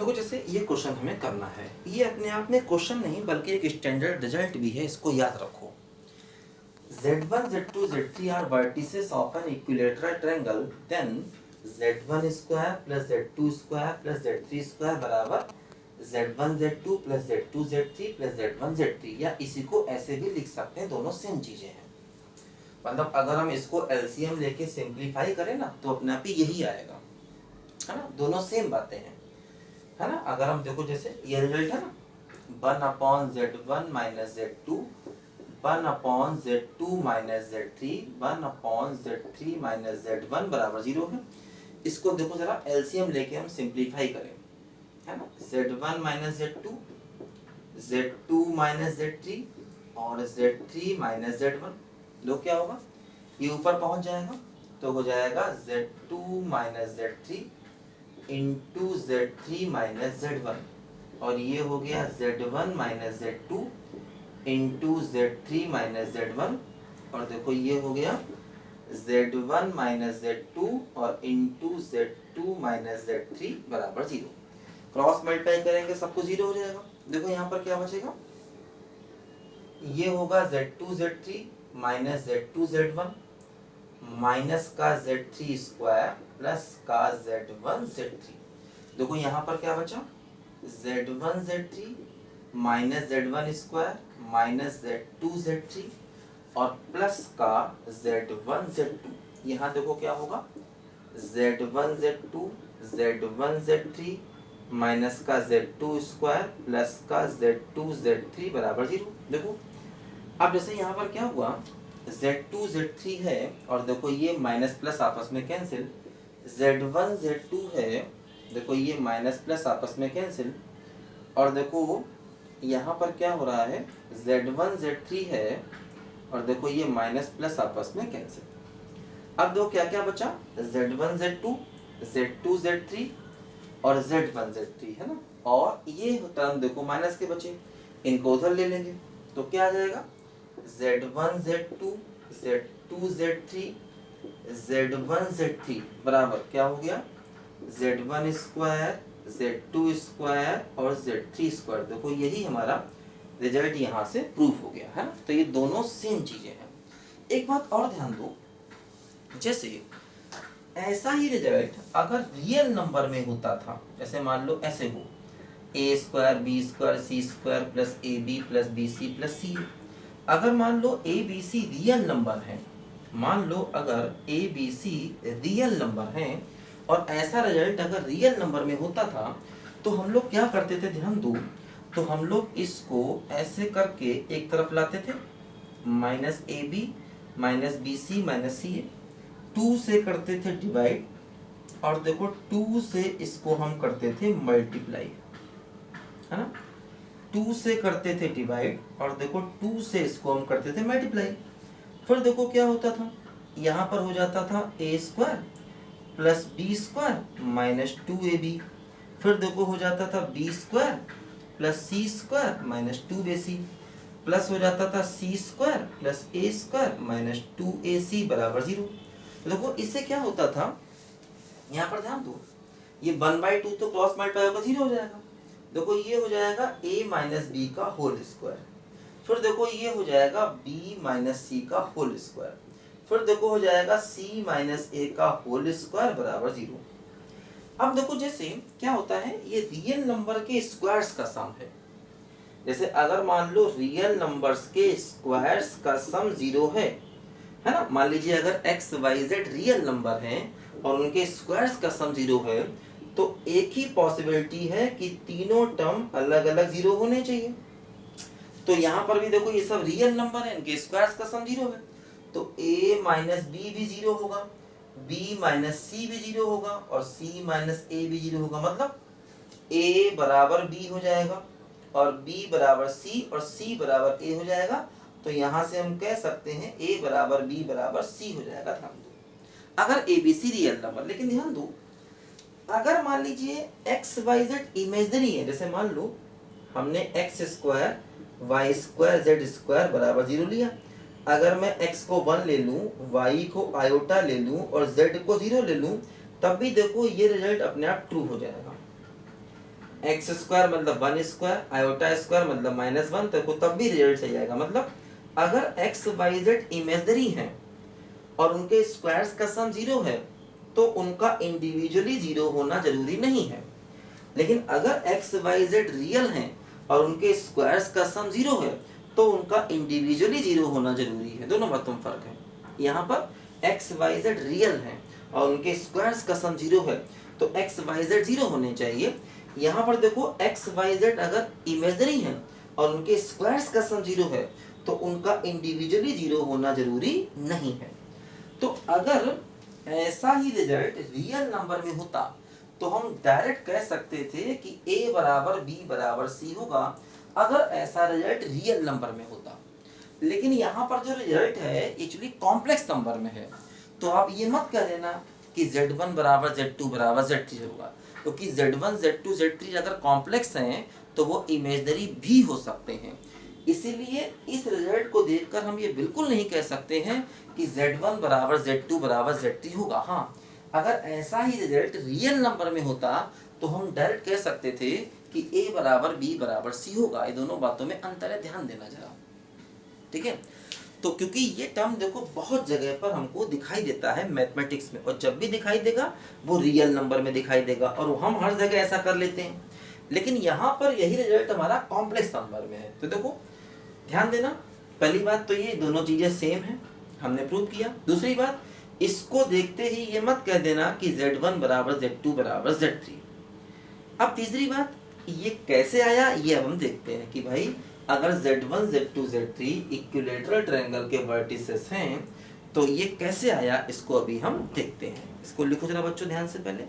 देखो जैसे ये क्वेश्चन हमें करना है, ये अपने आप में क्वेश्चन नहीं बल्कि एक स्टैंडर्ड रिजल्ट भी है, इसको याद रखो। Z1, Z2, Z3 are vertices of an equilateral triangle, then Z1 square plus Z2 square plus Z3 square बराबर Z1 Z2 plus Z2 Z3 plus Z1 Z3, या इसी को ऐसे भी लिख सकते हैं, दोनों सेम चीजें हैं। मतलब अगर हम इसको एलसीएम लेके सिंप्लीफाई करें ना तो अपने आप ही यही आएगा, है ना, दोनों सेम बातें हैं, है ना। अगर हम देखो जैसे ये रिजल्ट है ना, 1/Z1 minus Z2, 1/Z2 minus Z3, 1/Z3 minus Z1 बराबर 0 है। इसको देखो जरा एलसीएम लेके हम सिंप्लीफाई करें, है ना। Z1 minus Z2, Z2 minus Z3 और Z3 माइनस Z1, लो क्या होगा, ये ऊपर पहुंच जाएगा तो हो जाएगा Z2 minus Z3 into Z3 minus Z1, और ये हो गया Z1 minus Z2 into Z3 minus Z1, और देखो ये हो गया Z1 माइनस Z2 और इंटू Z2 माइनस Z3 बराबर 0। क्रॉस मल्टीप्लाई करेंगे सबको 0 हो जाएगा। देखो यहाँ पर क्या बचेगा, ये होगा Z2 Z3 minus Z2 Z1 minus का Z3 स्क्वायर प्लस का Z1 Z3। देखो यहाँ पर क्या बचा, Z1 Z3 minus Z1 square minus Z2 Z3 और प्लस का Z1 Z2। यहाँ देखो क्या होगा, Z1 Z2 Z1 Z3 minus का Z2 स्क्वायर प्लस का Z2 Z3 बराबर 0। देखो अब जैसे यहाँ पर क्या हुआ, Z2 Z3 है और देखो ये माइनस प्लस आपस में कैंसिल, Z1 Z2 है, देखो ये माइनस प्लस आपस में कैंसिल, और देखो यहाँ पर क्या हो रहा है, Z1 Z3 है और देखो ये माइनस प्लस आपस में कैंसिल। अब दो क्या क्या बचा, Z1 Z2 Z2 Z3 और Z1 Z3, है ना, और ये टर्म देखो माइनस के बचे, इनको उधर ले लेंगे तो क्या आ जाएगा, Z1 Z2 Z2 Z3 Z1 Z3 बराबर क्या हो गया, Z1 स्क्वायर Z2 स्क्वायर और Z3 स्क्वायर। देखो यही हमारा रिजल्ट यहाँ से प्रूफ हो गया, है ना। तो ये दोनों सेम चीजें हैं। एक बात और ध्यान दो, जैसे ऐसा ही रिजल्ट अगर रियल नंबर में होता था, जैसे मान लो ऐसे हो a square B square C square plus A B plus B C plus C. अगर मान लो A B C real number है, मान लो अगर A B C real number है और ऐसा रिजल्ट अगर रियल नंबर में होता था तो हम लोग क्या करते थे, ध्यान दो, तो हम लोग इसको ऐसे करके एक तरफ लाते थे, minus A B minus B C minus C A, 2 से करते थे डिवाइड, और देखो 2 से इसको हम करते थे मल्टीप्लाई, है ना, 2 से करते थे डिवाइड और देखो 2 से इसको हम करते थे मल्टीप्लाई। फिर देखो क्या होता था, यहाँ पर हो जाता था A square plus B square minus 2ab, फिर देखो हो जाता था B square plus C square minus 2ac, plus हो जाता था C square plus A square minus 2ac बराबर 0। तो देखो इससे क्या होता था, यहाँ पर ध्यान दो, ये 1/2 तो क्रॉस मल्टीप्लाई होगा 0 हो जाएगा। देखो ये हो जाएगा a माइनस बी का होल स्क्वायर, फिर देखो ये हो जाएगा b माइनस सी का होल स्क्वायर, फिर देखो हो जाएगा c माइनस ए का होल स्क्वायर बराबर 0। अब देखो जैसे क्या होता है, ये रियल नंबर के स्क्वायर्स का सम है। जैसे अगर मान लो रियल नंबर्स के स्क्वायर्स का सम 0 है ना, मान लीजिए अगर x y z real number हैं और उनके स्क्वायर्स का सम 0 है तो एक ही पॉसिबिलिटी है कि तीनों टर्म अलग अलग 0 होने चाहिए। तो यहाँ पर भी देखो ये सब रियल नंबर है, इनके स्क्वायर्स का सम 0 है, तो a माइनस बी भी 0 होगा, b माइनस सी भी 0 होगा और c माइनस ए भी 0 होगा। मतलब a बराबर b हो जाएगा और b बराबर c और c बराबर a हो जाएगा। तो यहाँ से हम कह सकते हैं a बराबर b बराबर c हो जाएगा। ध्यान दो, अगर a b c real number, लेकिन ध्यान दो अगर मान लीजिए एक्स वाई जेड इमेजनरी है, जैसे मान लो हमने x square y square z square बराबर 0 लिया, अगर मैं x को 1 ले लूं, y को आयोटा ले लूं और z को 0 ले लूं, तब भी देखो ये रिजल्ट अपने आप ट्रू हो जाएगा। एक्स स्क्वायर मतलब 1 स्क्वायर, आयोटा स्क्वायर मतलब -1, तो तब भी रिजल्ट सही आएगा। मतलब अगर एक्स वाई जेड इमेजनरी है और उनके स्क्वायर्स का सम 0 है तो उनका इंडिविजुअली 0 होना जरूरी नहीं है। लेकिन अगर एक्स वाई जेड रियल हैं और उनके स्क्वायर्स का सम 0 है तो उनका इंडिविजुअली 0 होना जरूरी है। दोनों बातों में फर्क है। यहाँ पर एक्स वाई जेड रियल हैं और उनके स्क्वायर्स का सम 0 है तो एक्स वाई जेड 0 होने चाहिए। यहाँ पर देखो एक्स वाई जेड अगर इमेजनरी है और उनके स्क्वायर्स का सम 0 है तो उनका इंडिविजुअली 0 होना जरूरी नहीं है। तो अगर ऐसा ही रिजल्ट रियल नंबर में होता तो हम डायरेक्ट कह सकते थे कि a बराबर b बराबर c होगा, अगर ऐसा रिजल्ट रियल नंबर में होता। लेकिन यहाँ पर जो रिजल्ट है एक्चुअली कॉम्प्लेक्स नंबर में है, तो आप ये मत कह देना कि z1 बराबर z2 बराबर z3 होगा, क्योंकि z1 z2 z3 अगर कॉम्प्लेक्स हैं तो वो इमेजनरी भी हो सकते हैं। इसीलिए इस रिजल्ट को देखकर हम ये बिल्कुल नहीं कह सकते हैं कि z1 बराबर z2 बराबर z3 होगा। हाँ, अगर ऐसा ही रिजल्ट रियल नंबर में होता तो हम डायरेक्ट कह सकते थे कि a बराबर b बराबर c होगा। ये दोनों बातों में अंतर है, ध्यान देना जरा, ठीक है। तो क्योंकि ये टर्म देखो बहुत जगह पर हमको दिखाई देता है मैथमेटिक्स में, और जब भी दिखाई देगा वो रियल नंबर में दिखाई देगा, और हम हर जगह ऐसा कर लेते हैं। लेकिन यहाँ पर यही रिजल्ट हमारा कॉम्प्लेक्स नंबर में है। तो देखो ध्यान देना, पहली बात तो ये दोनों चीजें सेम है, हमने प्रूव किया। दूसरी बात, इसको देखते ही ये मत कह देना कि z1 बराबर z2 बराबर z3। अब तीसरी बात, ये कैसे आया ये अब हम देखते हैं कि भाई अगर z1 z2 z3 equilateral triangle के वर्टिसेस हैं तो ये कैसे आया, इसको अभी हम देखते हैं। इसको लिखो जरा बच्चों ध्यान से पहले।